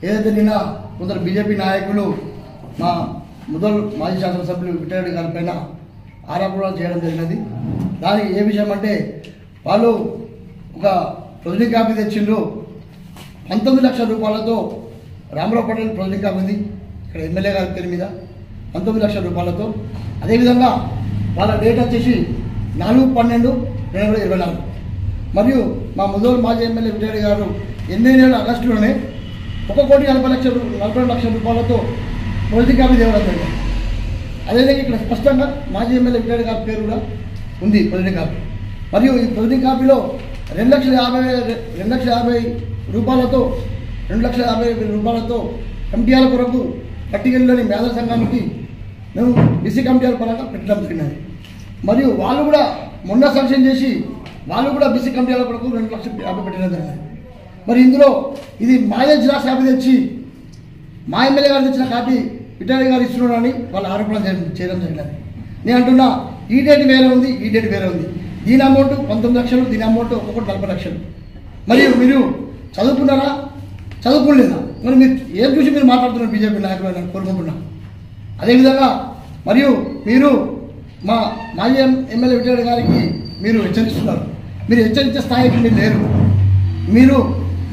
ఏదైతే నిన్న కొందరు బీజేపీ నాయకులు మా ముదల్ మాజీ శాసనసభ్యులు విఠలరెడ్డి గారి పైన ఆరోపణలు చేయడం జరిగినది. దానికి ఏ విషయం అంటే వాళ్ళు ఒక ప్రొసీడింగ్ కాపీ తెచ్చిండ్రు. 19 లక్షల రూపాయలతో రామరావు పటేల్ ప్రొసీడింగ్ కాపీ ఉంది ఇక్కడ ఎమ్మెల్యే గారి పేరు మీద 19 లక్షల రూపాయలతో. అదేవిధంగా వాళ్ళ డేట్ వచ్చేసి 4/12/2024. మరియు మా ముదోల్ మాజీ ఎమ్మెల్యే విఠలరెడ్డి గారు 8 ఆగస్టులోనే 1,40,00,000 రూపాయలతో ప్రొసీడింగ్ కాపీ తేవడం జరిగింది. అదేవిధంగా ఇక్కడ స్పష్టంగా మాజీ ఎమ్మెల్యే విఠలరెడ్డి గారి పేరు కూడా ఉంది ప్రొసీడింగ్ కాపీ. మరియు ఈ ప్రొసీడింగ్ కాపీలో 2,50,000 రూపాయలతో 2,50,000 రూపాయలతో కమిటీల కొరకు పట్టికల్లోని మేధా సంఘానికి మేము బీసీ కమిటీల పరంగా పెట్టడం జరిగినది. మరియు వాళ్ళు కూడా మొన్న శాంక్షన్ చేసి వాళ్ళు కూడా బీసీ కమిటీల కొరకు 2,50,000 పెట్టడం జరిగినది. మరి ఇందులో ఇది మాయ జిరాక్స్ కాపీ తెచ్చి మా ఎమ్మెల్యే గారు తెచ్చిన కాపీ విఠలరెడ్డి గారు ఇస్తున్నాడని వాళ్ళ ఆరోపణ చేయడం జరిగినది. నేను అంటున్నా ఈ డేట్ వేరే ఉంది, ఈ డేట్ వేరే ఉంది. దీని అమౌంట్ 19 లక్షలు, దీని అమౌంట్ 1,40 లక్షలు. మరియు మీరు చదువుకున్నారా, చదువుకోలేదా? మరి మీరు ఏం చూసి మీరు మాట్లాడుతున్నారు బీజేపీ నాయకులు అని కోరుకుంటున్నా. అదేవిధంగా మరియు మీరు మా మాజీ ఎమ్మెల్యే విఠలరెడ్డి గారికి మీరు హెచ్చరిస్తున్నారు. మీరు హెచ్చరించే స్థాయికి మీరు లేరు. మీరు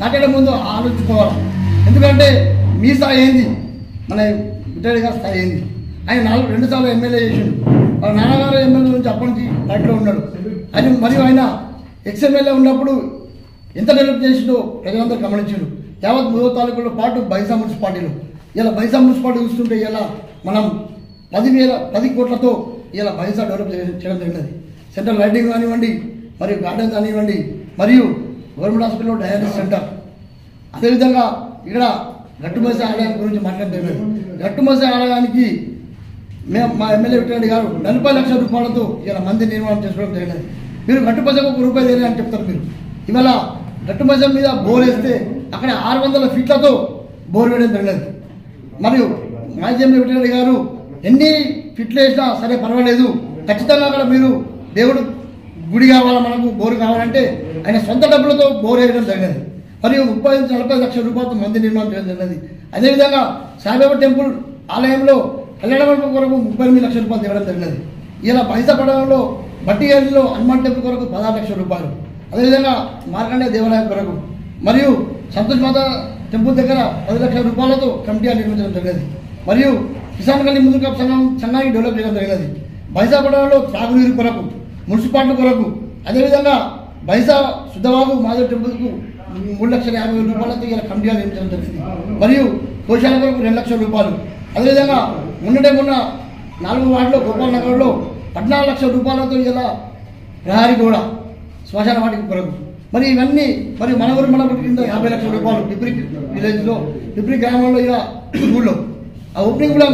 మాట్లాడే ముందు ఆలోచించుకోవాలి. ఎందుకంటే మీ స్థాయి ఏంది, మన విఠలరెడ్డి గారి స్థాయి ఏంది? ఆయన 2 సార్లు ఎమ్మెల్యే చేసిండు. వాళ్ళ నాన్నగారు ఎమ్మెల్యే నుంచి అప్పటి నుంచి పార్టీలో ఉన్నాడు. అది మరియు ఆయన ఎక్స్ఎమ్మెల్యే ఉన్నప్పుడు ఎంత డెవలప్ చేసిండో ప్రజలందరూ గమనించారు. యావత్ ముదోల్ తాలూకాలో పాటు బైసా మున్సిపాలిటీలో ఇలా బైసా మున్సిపాలిటీ చూస్తుంటే ఇలా మనం 10 కోట్లతో ఇలా బైసా డెవలప్ చేయడం జరిగినది. సెంట్రల్ లైటింగ్ కానివ్వండి, మరియు గార్డెన్ కానివ్వండి, మరియు గవర్నమెంట్ హాస్పిటల్లో డయాలసిస్ సెంటర్. అదేవిధంగా ఇక్కడ గట్టుమసి ఆలయం గురించి మాట్లాడడం జరిగింది. గట్టుమసి ఆలయానికి మేము మా ఎమ్మెల్యే విఠలరెడ్డి గారు 40 లక్షల రూపాయలతో ఇలా మందిర్ నిర్మాణం చేసుకోవడం జరిగినది. మీరు గట్టుమసకు ₹1 దేని అని చెప్తారు. మీరు ఇవాళ గట్టుమసం మీద బోర్ వేస్తే అక్కడ 600 ఫీట్లతో బోర్ వేయడం జరిగినది. మరియు మాజీ ఎమ్మెల్యే విఠలరెడ్డి గారు ఎన్ని ఫిట్లు వేసినా సరే పర్వాలేదు, ఖచ్చితంగా అక్కడ మీరు దేవుడు గుడి కావాలా, మనకు బోరు కావాలంటే ఆయన సొంత డబ్బులతో బోర్ వేయడం జరిగినది. మరియు 30-40 లక్షల రూపాయలతో మందిర్ నిర్మాణం చేయడం జరిగినది. అదేవిధంగా సాయిబాబా టెంపుల్ ఆలయంలో కళ్యాణ మండపం కొరకు 38 లక్షల రూపాయలు ఇవ్వడం జరిగినది. ఇలా బైసా పడవలో బట్టిగల్లిలో హనుమాన్ టెంపుల్ కొరకు 16 లక్షల రూపాయలు. అదేవిధంగా మార్కండేయ దేవాలయం కొరకు మరియు సంతోష్ మాత టెంపుల్ దగ్గర 10 లక్షల రూపాయలతో కమిటీ నిర్మించడం జరిగినది. మరియు కిసాన్ గల్లీ ముందు సంఘానికి డెవలప్ చేయడం జరిగినది. బైసా పడవలో త్రాగునీరు కొరకు, మున్సిపాలిటీ కొరకు, అదేవిధంగా బైసా శుద్ధవాగు మాధవ్ టెంపుల్కు 3,50,000 రూపాయలతో ఇలా కమిటీ నిర్మించడం జరిగింది. మరియు కోశాల కొరకు 2 లక్షల రూపాయలు. అదేవిధంగా మొన్న 4 వార్డులో గోపాల్ నగర్లో 14 లక్షల రూపాయలతో ఇలా ప్రహారీ గోడ శ్మశాన వాటికి కొరకు. మరి ఇవన్నీ మరి మన ఊరు మన కింద 50 లక్షల రూపాయలు డిప్రీ విలేజ్లో, డిప్రీ గ్రామంలో ఇలా ఊళ్ళో ఆ ఓపెనింగ్ కూడా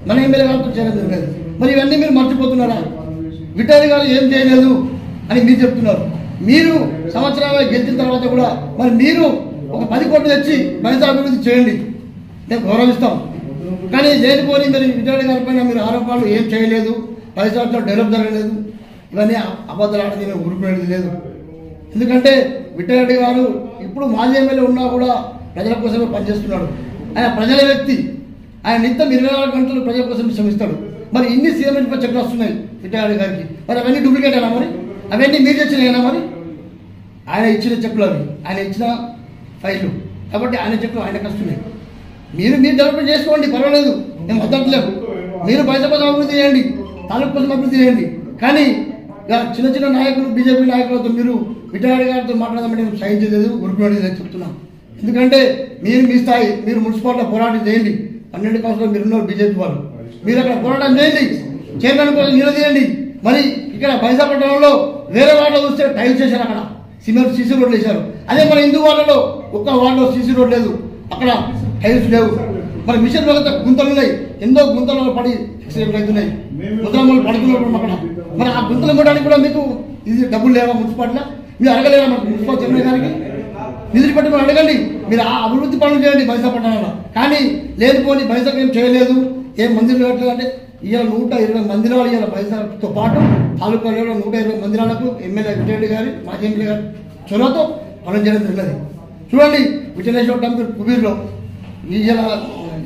మన ఎమ్మెల్యే గారితో చేయడం జరిగింది. మరి ఇవన్నీ మీరు మర్చిపోతున్నారా? విఠలరెడ్డి గారు ఏం చేయలేదు అని మీరు చెప్తున్నారు. మీరు సంవత్సరాలు గెలిచిన తర్వాత కూడా మరి మీరు ఒక 10 కోట్లు తెచ్చి బైసా అభివృద్ధి చేయండి, మేము గౌరవిస్తాం. కానీ లేనిపోని మరి విఠలరెడ్డి గారి పైన మీరు ఆరోపణలు ఏం చేయలేదు, బైసాలో డెవలప్ జరగలేదు, ఇవన్నీ అబద్ధాలు ఆడితే మేము ఊరుకునేది లేదు. ఎందుకంటే విఠలరెడ్డి గారు ఇప్పుడు మాజీ ఎమ్మెల్యే ఉన్నా కూడా ప్రజల కోసమే పనిచేస్తున్నాడు. ఆయన ప్రజల వ్యక్తి. ఆయన నిత్యం 24 గంటలు ప్రజల కోసం శ్రమిస్తాడు. మరి ఇన్ని సీఎం చెక్కులు వస్తున్నాయి విఠలరెడ్డి గారికి. మరి అవన్నీ డూప్లికేట్ అయినా? మరి అవన్నీ మీరు తెచ్చినాయినా? మరి ఆయన ఇచ్చిన చెక్కులు అవి, ఆయన ఇచ్చిన ఫైళ్ళు కాబట్టి ఆయన చెక్కులు ఆయనకు వస్తున్నాయి. మీరు డెవలప్మెంట్ చేసుకోండి, పర్వాలేదు, మేము వద్దట్లేదు. మీరు బైసా కోసం అభివృద్ధి చేయండి, తాలూకు కోసం అభివృద్ధి చేయండి. కానీ చిన్న నాయకులు, బీజేపీ నాయకులతో మీరు విఠలరెడ్డి గారితో మాట్లాడదామంటే మేము సహించలేదు, ఊరుకునేది చెప్తున్నాం. ఎందుకంటే మీరు మీ స్థాయి, మీరు మున్సిపాలిటీలో పోరాటం చేయండి. 12 కౌన్సిలర్ మీరు ఉన్నారు బీజేపీ వాళ్ళు, మీరు అక్కడ పోరాటం చేయండి, చైర్మన్ కోసం నిలదీయండి. మరి ఇక్కడ బైసా పట్టణంలో వేరే వార్డులో చూస్తే టైల్స్ చేశారు, అక్కడ సిమెంట్ సీసీ రోడ్లు వేశారు. అదే మన హిందూ వార్డులో ఒక్క వార్డులో సీసీ రోడ్ లేదు, అక్కడ టైల్స్ లేవు. మరి మిషన్ వాళ్ళతో గుంతలు ఉన్నాయి, ఎన్నో గుంతలు పడి యాక్సిడెంట్లు అవుతున్నాయి, గుంతలు పడుతున్నప్పుడు అక్కడ. మరి ఆ గుంతలు ఇవ్వడానికి కూడా మీకు ఇది డబ్బులు లేవా మున్సిపాలిటీలో? మీరు అడగలేరా మనకు మున్సిపల్ చైర్మన్ గారికి? నిధులు పెట్టి మనం అడగండి, మీరు ఆ అభివృద్ధి పనులు చేయండి బైసా పట్టణంలో. కానీ లేనిపోని బైసాకు ఏం చేయలేదు, ఏం మందిరం పెట్టలేదు అంటే ఇవాళ 120 మందిరాలు ఇవాళ బైసాతో పాటు తాలూకాలో 120 మందిరాలకు ఎమ్మెల్యే విఠలరెడ్డి గారి, మాజీ ఎమ్మెల్యే గారి చొరవతో పనులు చేయడం జరిగినది. చూడండి విఠలేశ్వర టెంపుల్ కుబీర్లో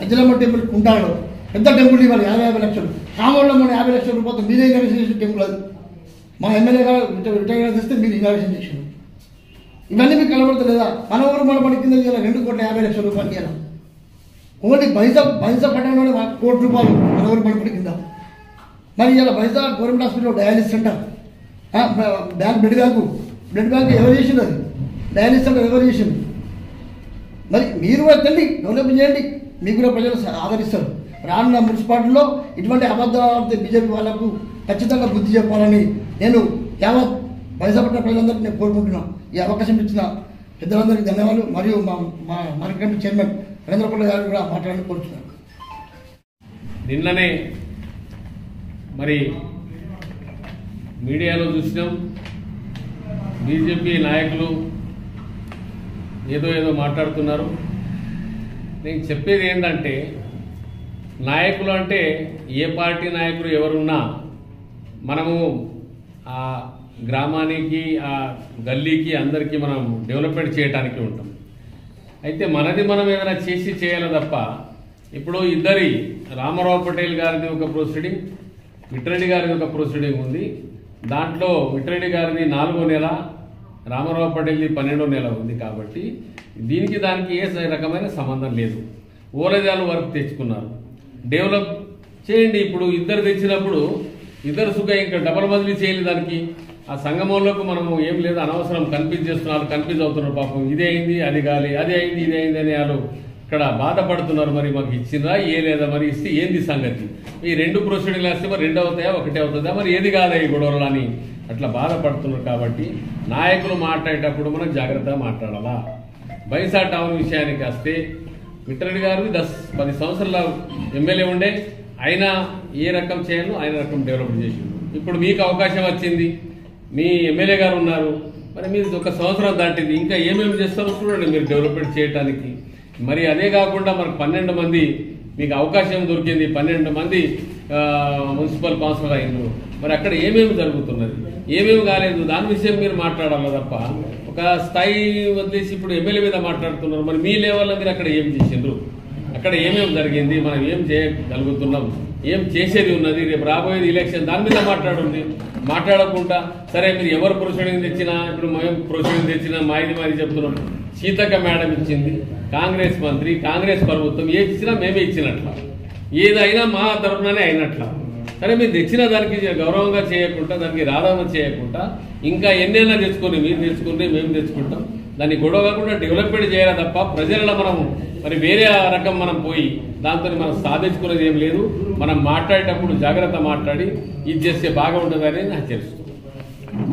గజలమ్మ టెంపుల్ కుంటాడో పెద్ద టెంపుల్ ఇవ్వాలి 50 లక్షలు. కామోళ్ళ మన 50 లక్షల రూపాయలు మీరే ఇన్వెస్టిగేషన్ చేసిన టెంపుల్ అది. మా ఎమ్మెల్యే గారు రిటైర్ చేస్తే మీరు ఇన్వెస్టిగేషన్ చేసారు. ఇవన్నీ మీకు కనబడతలేదా? మన ఊరు మన పడి కింద 2,50,00,000 రూపాయలు ఇవ్వాలి. ఓన్లీ బైసా పట్టణంలోనే 1 కోటి రూపాయలు మన ఊరు మన పడి కింద. మరి ఇలా Bhainsa government hospital dialysis centre, blood bank ఎవరు చేసింది? అది డయాలిసిస్ సెంటర్ ఎవరు చేసింది? మరి మీరు కూడా తల్లి డెవలప్ చేయండి, మీకు కూడా ప్రజలు ఆదరిస్తారు. రానున్న మున్సిపాలిటీలో ఇటువంటి అబద్ధాలు బీజేపీ వాళ్ళకు ఖచ్చితంగా బుద్ధి చెప్పాలని నేను యావత్ వైజాపట్నం ప్రజలందరికీ నేను కోరుకుంటున్నాను. ఈ అవకాశం ఇచ్చిన పెద్దలందరికీ ధన్యవాదాలు. మరియు మా మార్కెట్ కమిటీ చైర్మన్ నరేంద్రపల్లి గారు కూడా మాట్లాడాలని కోరుతున్నాను. నిన్ననే మరి మీడియాలో చూసినాం, బీజేపీ నాయకులు ఏదో మాట్లాడుతున్నారు. నేను చెప్పేది ఏంటంటే, నాయకులు అంటే ఏ పార్టీ నాయకులు ఎవరున్నా మనము ఆ గ్రామానికి ఆ గల్లీకి అందరికీ మనం డెవలప్మెంట్ చేయడానికి ఉంటాం. అయితే మనది మనం ఏదైనా చేయాలి తప్ప, ఇప్పుడు ఇద్దరి రామారావు పటేల్ గారిది ఒక ప్రొసీడింగ్, మిట్రెడ్డి గారిది ఒక ప్రొసీడింగ్ ఉంది. దాంట్లో మిట్రెడ్డి గారిది 4వ నెల, రామారావు పటేల్ది 12వ నెల ఉంది. కాబట్టి దీనికి దానికి ఏ రకమైన సంబంధం లేదు. ఓలజాలు వర్క్ తెచ్చుకున్నారు, డెవలప్ చేయండి. ఇప్పుడు ఇద్దరు తెచ్చినప్పుడు ఇద్దరు సుఖ ఇంకా డబల్ బదిలీ చేయాలి. దానికి ఆ సంగమంలోకి మనము ఏం లేదు, అనవసరం కన్ఫ్యూజ్ చేస్తున్నారు, కన్ఫ్యూజ్ అవుతున్నారు. పాపం ఇదే అయింది అది కాలి, అదే అయింది ఇదే అయింది అని వాళ్ళు ఇక్కడ బాధపడుతున్నారు. మరి మాకు ఇచ్చిందా ఏ లేదా, మరి ఇస్తే ఏంది సంగతి, ఈ 2 ప్రొసీడింగ్లు వేస్తే మరి 2 అవుతాయా 1 అవుతుందా, మరి ఏది కాదా ఈ గొడవలు అని అట్లా బాధపడుతున్నారు. కాబట్టి నాయకులు మాట్లాడేటప్పుడు మనం జాగ్రత్తగా మాట్లాడాలా. బైసా టౌన్ విషయానికి వస్తే, మిట్రెడ్డి గారు 10 సంవత్సరాల ఎమ్మెల్యే ఉండే, ఆయన ఏ రకం చేయాలో ఆయన రకం డెవలప్ చేసిండు. ఇప్పుడు మీకు అవకాశం వచ్చింది, మీ ఎమ్మెల్యే గారు ఉన్నారు, మరి మీరు 1 సంవత్సరం దాటింది, ఇంకా ఏమేమి చేస్తారో చూడండి మీరు డెవలప్మెంట్ చేయడానికి. మరి అదే కాకుండా మనకు 12 మంది మీకు అవకాశం దొరికింది, 12 మంది మున్సిపల్ కౌన్సిలర్ అయింది. మరి అక్కడ ఏమేమి జరుగుతున్నది, ఏమేమి కాలేదు, దాని విషయం మీరు మాట్లాడాలి తప్ప ఒక స్థాయి వదిలేసి ఇప్పుడు ఎమ్మెల్యే మీద మాట్లాడుతున్నారు. మరి మీ లెవెల్లో మీరు అక్కడ ఏం చేసిండ్రు, అక్కడ ఏమేమి జరిగింది, మనం ఏం చేయగలుగుతున్నాం, ఏం చేసేది ఉన్నది, రేపు రాబోయేది ఎలక్షన్, దాని మీద మాట్లాడకుండా సరే మీరు ఎవరు ప్రొసీడింగ్ తెచ్చినా, ఇప్పుడు మేము ప్రొసీడింగ్ తెచ్చినా మాది చెప్తున్నాం. సీతక్క మేడం ఇచ్చింది, కాంగ్రెస్ మంత్రి, కాంగ్రెస్ ప్రభుత్వం ఏది ఇచ్చినా మేమే ఇచ్చినట్ల, ఏదైనా మా తరఫుననే అయినట్ల. సరే మీరు తెచ్చిన దానికి గౌరవంగా చేయకుండా, దానికి రాధన చేయకుండా ఇంకా ఎన్నైనా తెచ్చుకొని మీరు తెచ్చుకుంటే మేము తెచ్చుకుంటాం. దాన్ని గొడవ కాకుండా డెవలప్మెంట్ చేయాలి తప్ప ప్రజలలో మనం మరి వేరే రకం మనం పోయి దాంతో మనం సాధించుకునేది ఏం లేదు. మనం మాట్లాడేటప్పుడు జాగ్రత్త మాట్లాడి ఇది చేస్తే బాగా ఉంటుందని నాకు తెలుసు.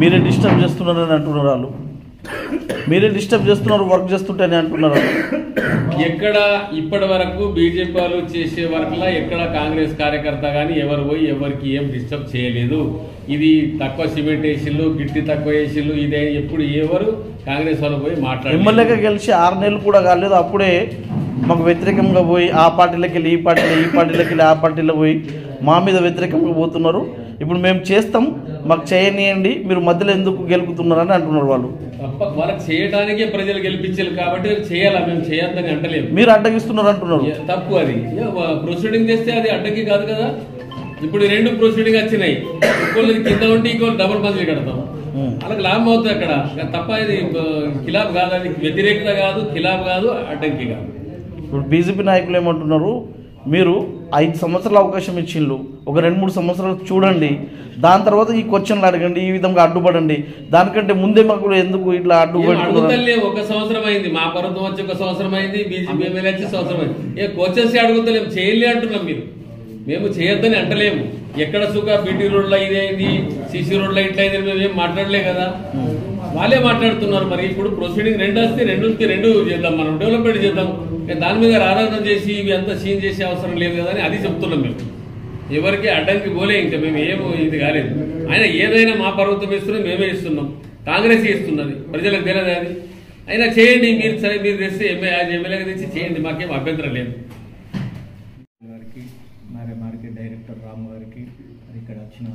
మీరే డిస్టర్బ్ చేస్తున్నారని అంటున్నారు వాళ్ళు, మీరే డిస్టర్బ్ చేస్తున్నారు వర్క్ చేస్తుంటేనే అంటున్నారు. ఎక్కడ ఇప్పటి వరకు బీజేపీ వాళ్ళు చేసే వర్క్లా ఎక్కడ కాంగ్రెస్ కార్యకర్త కానీ ఎవరు పోయి ఎవరికి ఏం డిస్టర్బ్ చేయలేదు. ఇది తక్కువ సిమెంట్ వేసిళ్ళు, గిట్టి తక్కువ వేసిళ్ళు, ఇదే ఎప్పుడు ఎవరు కాంగ్రెస్ వాళ్ళు పోయి మాట్లాడారు. ఎమ్మెల్యేగా గెలిచి 6 నెలలు కూడా కాలేదు, అప్పుడే మాకు వ్యతిరేకంగా పోయి ఆ పార్టీలోకి వెళ్ళి ఈ పార్టీలోకి వెళ్ళి ఆ పార్టీలో పోయి మా మీద వ్యతిరేకంగా పోతున్నారు. ఇప్పుడు మేము చేస్తాం, మాకు చేయనియండి, మీరు మధ్యలో ఎందుకు గెలుపుతున్నారని అంటున్నారు వాళ్ళు. వాళ్ళకి చేయడానికే ప్రజలు గెలిపించారు కాబట్టి చేయాలా, మేము చేయొద్దని అంటలేము. మీరు అడ్డగిస్తున్నారు అంటున్నారు. తప్పు, అది ప్రొసీడింగ్ చేస్తే అది అడ్డకి కాదు కదా. ఇప్పుడు 2 ప్రొసీడింగ్ వచ్చినాయి, ఇంకోళ్ళది కింద ఉంటే ఇంకోళ్ళు డబుల్ బదిలీ కడతాం, అలాగే లాభం అవుతుంది అక్కడ తప్ప. ఇది ఖిలాఫ్ కాదు, అది వ్యతిరేకత కాదు, ఖిలాఫ్ కాదు, అడ్డంకి కాదు. ఇప్పుడు బీజేపీ నాయకులు ఏమంటున్నారు, మీరు 5 సంవత్సరాల అవకాశం ఇచ్చిండ్రు, ఒక 2-3 సంవత్సరాలు చూడండి, దాని తర్వాత ఈ క్వశ్చన్లు అడగండి, ఈ విధంగా అడ్డుపడండి. దానికంటే ముందే మాకు ఎందుకు ఇట్లా అడుగుతలే. 1 సంవత్సరం అయింది, మా ప్రభుత్వం వచ్చి 1 సంవత్సరం అయింది, బీజేపీ ఎమ్మెల్యే వచ్చి సంవత్సరం అయింది. క్వశ్చన్స్ అడుగుతలేము, చేయలే అంటున్నాం. మేము చేయొద్దని అంటలేము. ఎక్కడ సుఖ బీటీ రోడ్లో ఇది అయింది, సిసి రోడ్లో ఇట్లా అయింది, మేమేం మాట్లాడలే కదా, వాళ్ళే మాట్లాడుతున్నారు. మరి ఇప్పుడు ప్రొసీడింగ్ 2 వస్తే 2 చేద్దాం, మనం డెవలప్మెంట్ చేద్దాం. దాని మీద ఆరాధన చేసి ఇవి అంతా సీన్ చేసే అవసరం లేదు కదా అని అది చెప్తున్నాం. మేము ఎవరికి అడ్డంకి పోలే, ఇంకా మేము ఏమో ఇది కాలేదు. ఆయన ఏదైనా మా ప్రభుత్వం ఇస్తున్నాం, మేమే ఇస్తున్నాం, కాంగ్రెస్ ఇస్తున్నది, ప్రజలకు తెలియదు అది. అయినా చేయండి, మీరు సరే మీరు తెస్తే ఎమ్మెల్యేగా తెచ్చి చేయండి, మాకేం అభ్యంతరం లేదు. మార్కెట్ డైరెక్టర్ రామ్ గారికి, ఇక్కడ వచ్చిన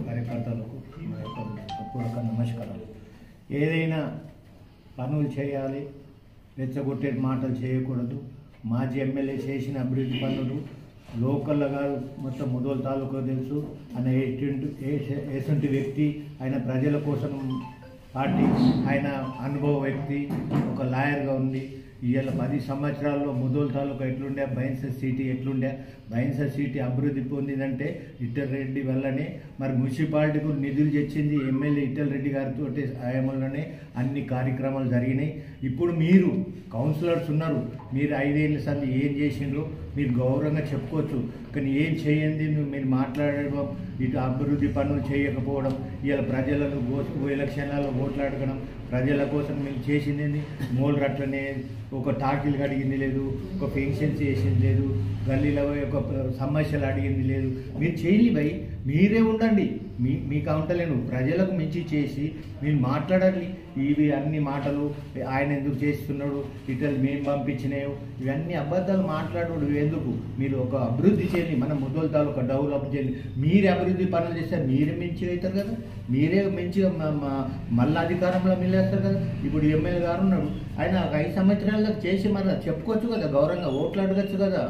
కార్యకర్తలకు నా యొక్క పూర్వక నమస్కారాలు. ఏదైనా పనులు చేయాలి, రెచ్చగొట్టే మాటలు చేయకూడదు. మాజీ ఎమ్మెల్యే చేసిన అభివృద్ధి పనులు లోకల్లో కాదు, మొత్తం ముదోల్ తాలూకా తెలుసు. ఆయన ఎటువంటి వ్యక్తి, ఆయన ప్రజల కోసం పార్టీ, ఆయన అనుభవ వ్యక్తి, ఒక లాయర్గా ఉంది. ఇవాళ 10 సంవత్సరాల్లో ముదోల్ తాలూకా ఎట్లుండే, బైన్సర్ సిటీ ఎట్లుండే, బైన్సర్ సిటీ అభివృద్ధి పొందిందంటే ఇట్టల్ రెడ్డి వల్లనే. మరి మున్సిపాలిటీకు నిధులు తెచ్చింది ఎమ్మెల్యే ఇట్టల్ రెడ్డి గారితో ఆయమల్లోనే అన్ని కార్యక్రమాలు జరిగినాయి. ఇప్పుడు మీరు కౌన్సిలర్స్ ఉన్నారు, మీరు 5 ఏళ్ళ సంది ఏం చేసిండ్రు మీరు గౌరవంగా చెప్పుకోవచ్చు. కానీ ఏం చేయండి మీరు మాట్లాడడం, ఇటు అభివృద్ధి పనులు చేయకపోవడం, ఇలా ప్రజలను ఎలక్షన్లలో ఓట్లాడడం, ప్రజల కోసం మీరు చేసింది మోల్డ్ అట్లనే ఒక టాకిల్ అడిగింది లేదు, ఒక పెన్షన్స్ చేసింది లేదు, గల్లీలో ఒక సమస్యలు అడిగింది లేదు. మీరు చేయని భయ్, మీరే ఉండండి. మీకు అంటలేను, ప్రజలకు మించి చేసి మీరు మాట్లాడాలి. ఇవి అన్ని మాటలు ఆయన ఎందుకు చేస్తున్నాడు, ఇటలు మేము పంపించినాయి, ఇవన్నీ అబద్ధాలు మాట్లాడు ఎందుకు? మీరు ఒక అభివృద్ధి చేయండి, మన ముదోల్ తాలూకా డెవలప్ చేయండి. మీరే అభివృద్ధి పనులు చేస్తే మీరే మంచిగా అవుతారు కదా, మీరే మంచిగా మళ్ళీ అధికారంలో మిల్లేస్తారు కదా. ఇప్పుడు ఎమ్మెల్యే గారు ఉన్నాడు, ఆయన 5 సంవత్సరాలకు చేసి మరి చెప్పుకోవచ్చు కదా, గౌరవంగా ఓట్లు అడగచ్చు కదా.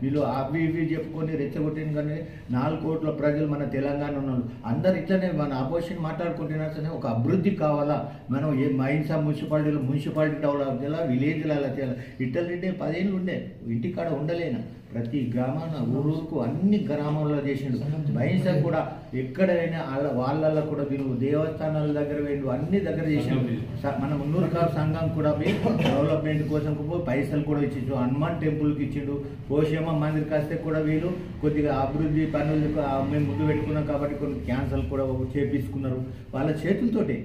వీళ్ళు అవి ఇవి చెప్పుకొని రెచ్చగొట్టిన కానీ 4 కోట్ల ప్రజలు మన తెలంగాణ ఉన్నారు, అందరు ఇట్లనే మన అపోజిషన్ మాట్లాడుకుంటున్నా. ఒక అభివృద్ధి కావాలా, మనం ఏ మైన్సా మున్సిపాలిటీ డెవలప్ చేయాలా, విలేజ్లలో చేయాలి. ఇట్టల్ రెడ్డి 10 ఏళ్ళు ఉండే, ఇంటికాడ ఉండలేనా, ప్రతి గ్రామాన ఊరుకు అన్ని గ్రామాల్లో చేసిండు. బైన్సా కూడా ఎక్కడైనా వాళ్ళల్లో కూడా వీళ్ళు దేవస్థానాల దగ్గర వేయండు, అన్ని దగ్గర చేసిండు. మన మున్నూరు కాపు సంఘం కూడా డెవలప్మెంట్ కోసం పైసలు కూడా ఇచ్చిండు, హనుమాన్ టెంపుల్కి ఇచ్చిండు, పోషమ్మ మందిరికి వస్తే కూడా వీళ్ళు కొద్దిగా అభివృద్ధి పనులు మేము ముందు పెట్టుకున్నాం కాబట్టి కొన్ని క్యాన్సల్ కూడా చేపించుకున్నారు వాళ్ళ చేతులతోటే.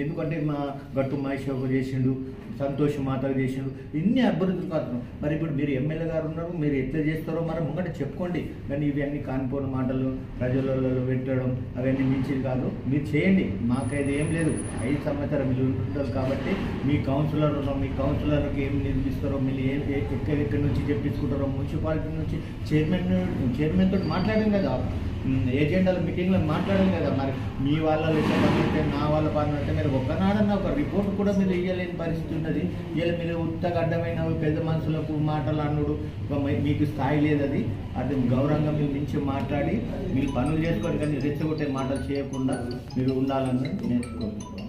ఎందుకంటే మా గట్టు మహేశ్వరకు చేసిండు, సంతోష్ మాతకు చేసిండు, ఇన్ని అభివృద్ధులు కాదు. మరి ఇప్పుడు మీరు ఎమ్మెల్యే గారు ఉన్నారు, మీరు ఎట్లా చేస్తారో మరి ముంగట చెప్పుకోండి. కానీ ఇవన్నీ కానిపోయిన మాటలు ప్రజలలో పెట్టడం అవన్నీ మించిది కాదు. మీరు చేయండి, మాకైతే ఏం లేదు. 5 సంవత్సరాలు మీరు ఉంటారు కాబట్టి మీ కౌన్సిలర్ ఉన్నాం, మీ కౌన్సిలర్కి ఏం నిర్మిస్తారో, మీరు ఎక్కడెక్కడి నుంచి చెప్పించుకుంటారో, మున్సిపాలిటీ నుంచి చైర్మన్ తోటి మాట్లాడాం కదా, ఏజెండాల మీటింగ్లో మాట్లాడాలి కదా. మరి మీ వాళ్ళ ఎట్లా పనిస్తే నా వాళ్ళ పని అంటే మీరు ఒక్కనాడన్నా ఒక రిపోర్ట్ కూడా మీరు ఇవ్వలేని పరిస్థితి ఉన్నది. ఇలా మీరు ఉత్తగా అడ్డమైన పెద్ద మనుషులకు మాటలు అన్నుడు మీకు స్థాయి లేదు. అది గౌరవంగా మీరు నుంచి మాట్లాడి మీరు పనులు చేసుకోండి, కానీ రెచ్చగొట్టే మాటలు చేయకుండా మీరు ఉండాలని నేర్చుకోండి.